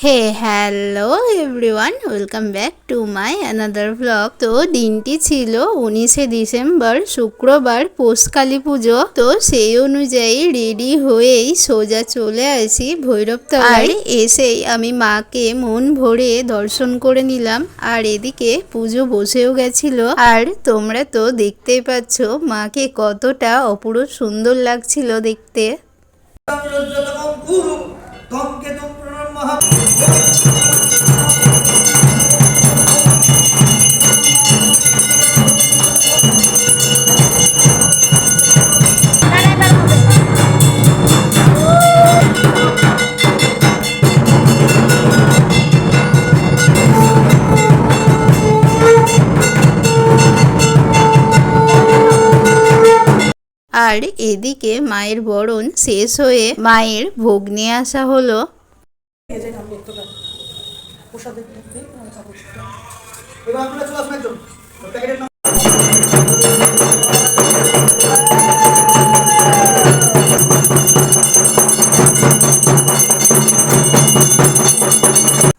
Hey hello everyone, welcome back to my another vlog. তো দিনটি ছিল 19শে ডিসেম্বর, শুক্রবার, পৌষকালী পুজো। তো সেই অনুযায়ী রেডি হয়েই সোজা চলে আসি ভৈরবতলায়। এসেই আমি মাকে মন ভরে দর্শন করে নিলাম, আর এদিকে পুজো বসেও গেছিল। আর তোমরা তো দেখতেই পাচ্ছ মাকে কতটা অপরূপ সুন্দর লাগছিল দেখতে। আর এদিকে মায়ের বরণ শেষ হয়ে মায়ের ভোগ নিয়ে আসা হলো।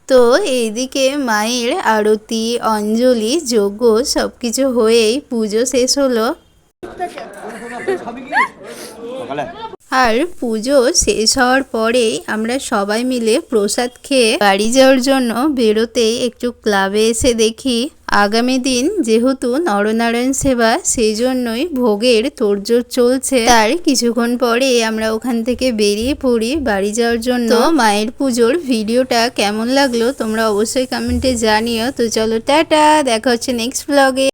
তো এইদিকে মায়ের আরতি, অঞ্জলি, যজ্ঞ সবকিছু হয়েই পুজো শেষ হলো। আর পুজো শেষ হওয়ার পরেই আমরা সবাই মিলে প্রসাদ খেয়ে বাড়ি যাওয়ার জন্য বেরোতেই একটু ক্লাবে এসে দেখি আগামী দিন যেহেতু নরনারায়ণ সেবা, সেই জন্যই ভোগের তোড়জোড় চলছে। তার কিছুক্ষণ পরে আমরা ওখান থেকে বেরিয়ে পড়ি বাড়ি যাওয়ার জন্য। মায়ের পুজোর ভিডিওটা কেমন লাগলো তোমরা অবশ্যই কমেন্টে জানিও। তো চলো টাটা, দেখা হচ্ছে নেক্সট ব্লগে।